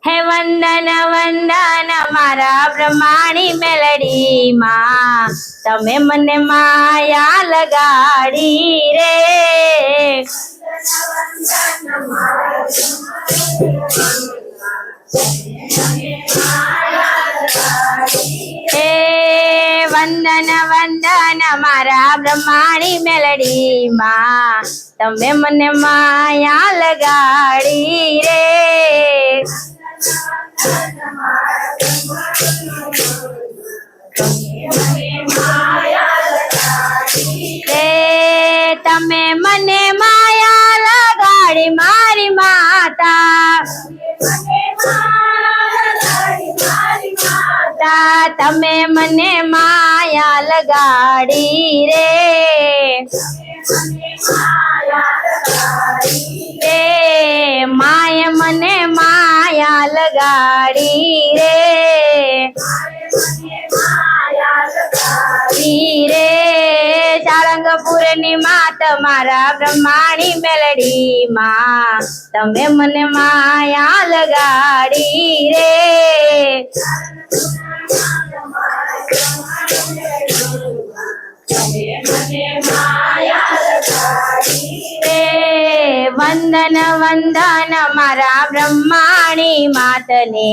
હે વંદન વંદન મારા બ્રહ્માણી મેલડી માં, તમે મને માયા લગાડી રે. હે વંદન વંદન મારા બ્રહ્માણી મેલડી માં, તમે મને માયા લગાડી રે. તમે મને માયા લગાડી મારી માતા, તમે મને માયા લગાડી રે. માય મને માયા લગાડી રે. સાળંગપુર ની માં તમારા બ્રહ્માણી મેલડી માં, તમે મને માયા લગાડી રે. વંદન વંદન મારા બ્રહ્માણી માતને,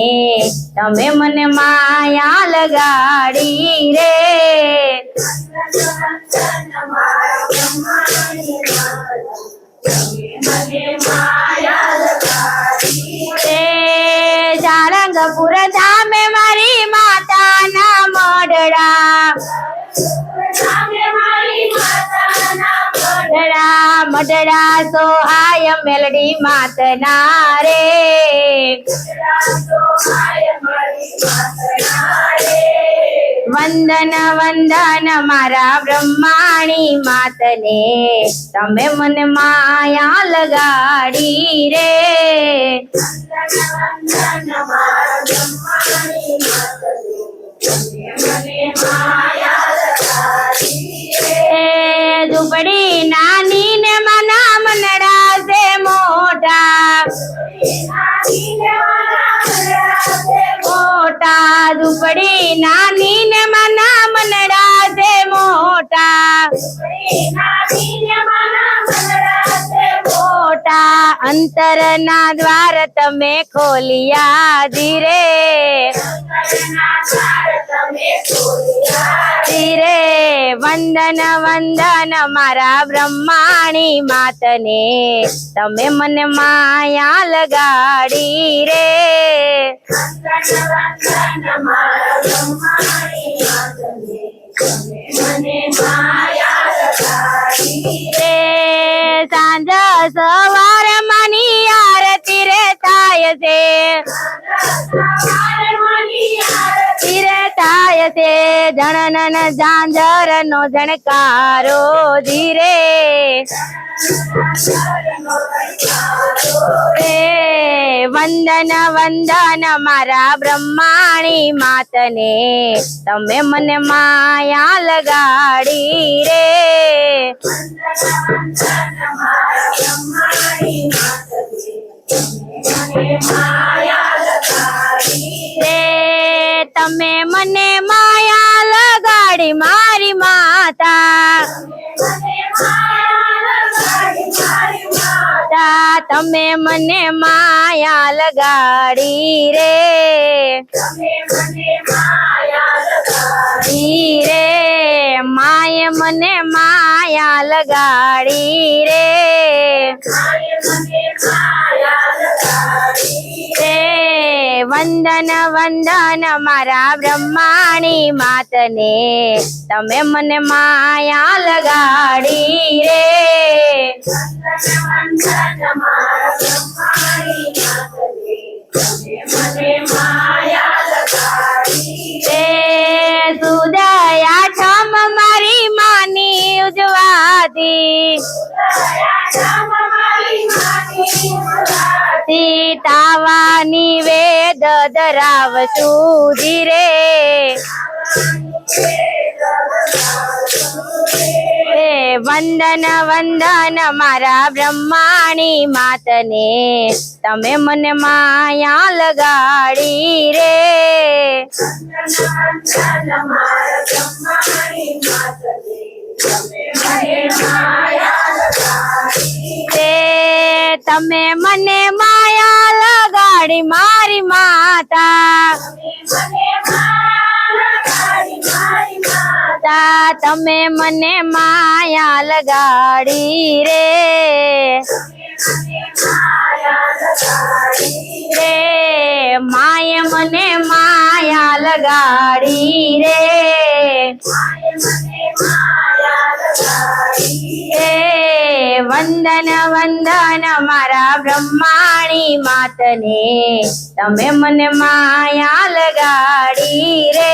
તમે મને માયા લગાડી રે. સારંગપુર ધામે મારી માતાના મોઢડા, મઢડા સોહાય મેલડી માતના રે. વંદન વંદન મારા બ્રહ્માણી માતને, તમે મને માયા લગાડી રે. ઝૂંપડી નાની ને મના મનડા છે મોટા, મોટા ઝૂંપડી નાની ને મના મનડા છે મોટા. અંતર ના દ્વાર તમે ખોલિયા ધીરે, ધીરે. વંદન વંદન મારા બ્રહ્માણી માતને, તમે મને માયા લગાડી રે. સાંજ સવાર મની આરતી રે થાય છે, થાય છે. જણનન ઝાંઝર નો જણકારો ધીરે. વંદન વંદન મારા બ્રહ્માણી માતને, તમે મને માયા લગાડી રે. તમે મને માયા લગાડી મારી માતા, તમે મને માયા લગાડી રે. રે માય મને માયા લગાડી રે. વંદન વંદન મારા બ્રહ્માણી માતને, તમે મને માયા લગાડી રે. સુદયા ઠમ મારી માની ઉજવાતી, સીતાવાની વેદ ધરાવશું ધીરે. વંદન વંદન મારા બ્રહ્માણી માતને, તમે મને માયા લગાડી રે. તે તમે મને માયા લગાડી મારી માતા, તમે મને માયા લગાડી રે. માએ મને માયા લગાડી રે. વંદન વંદન મારા બ્રહ્માણી માતને, તમે મને માયા લગાડી રે.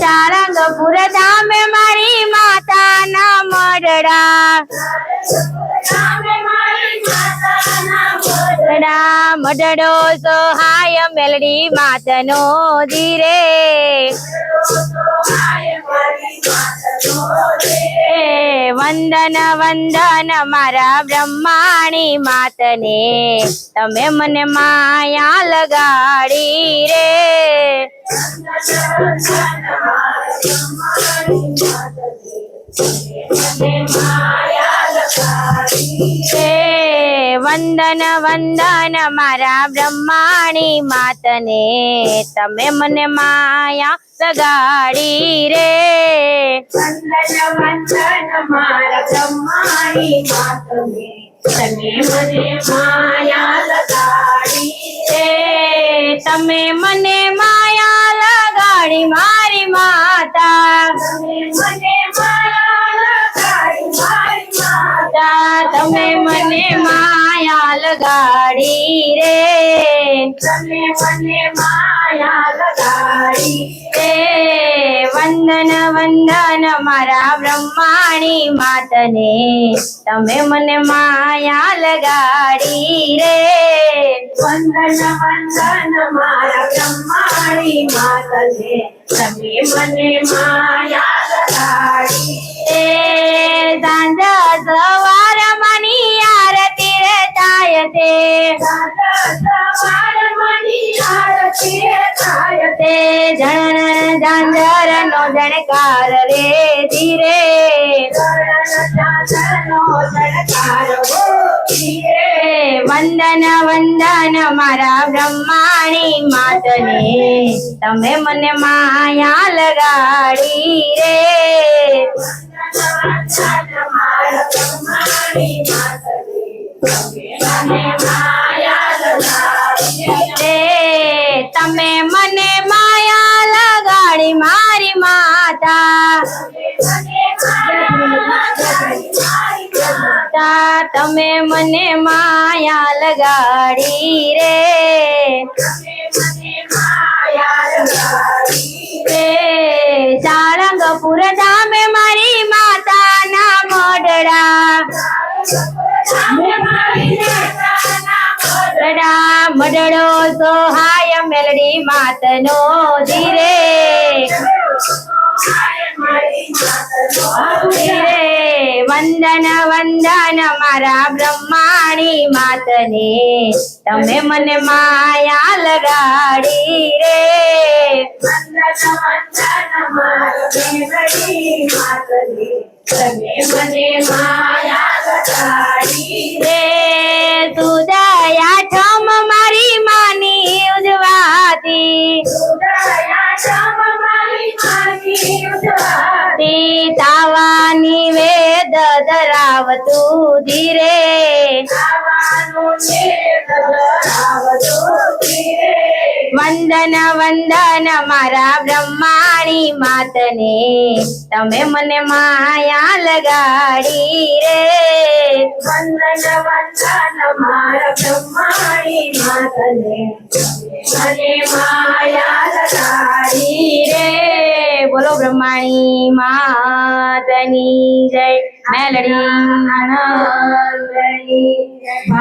સારંગપુર ધામે મારી માતાના મઢડા, મઢડો સહાય મેલડી માતનો ધીરે. વંદન વંદન મારા બ્રહ્માણી માતને, તમે મને માયા લગાડી રે. વંદન વંદન મારા બ્રહ્માણી માતને, તમે મને માયા લગાડી રે. વંદન વંદન મારા બ્રહ્માણી માતને, તમે મને માયા લગાડી રે. તમે મને માયા લગાડી મારી માતા, મને માયા લગાડી મારી માતા, તમે મને માયા લગાડી રે. તમે મને માયા લગાડી રે. વંદન વંદન મારા બ્રહ્માણી માતને, તમે મને માયા લગાડી રે. વંદન વંદન મારા બ્રહ્માણી માતને, તમે મને માયા લગાડી સાંજ સવાર મની આરતી રે થાય તે, સવાર મની આરતી થાય તે જણ ઝાંઝર નો જણકાર રે ધીરે. વંદન વંદન મારા બ્રહ્માણી માતને, તમે મને માયા લગાડી રે. તમે મને માયા લગાડી મારી માતા, તમે મને માયા લગાડી રે. સારંગપુર ધામે મારી માતાના મઢડા, મઢડો સહાય મેલડી માતનો ધીરે. વંદન વંદન મારા બ્રહ્માણી માતને, તમે મને માયા લગાડી રે. તમે મને માયા લગાડી રે. સુદયા ઠમ મારી માની ઉજવાતી, તાવાની વેદ ધરાવતું ધીરે. વંદન વંદન મારા બ્રહ્માણી માતને, તમે મને માયા લગાડી રે. વંદન વંદન મારા બ્રહ્માણી માતને, મને માયા લગાડી રે. બોલો બ્રહ્માણી માતની જય. મેલડી આનંદની જય.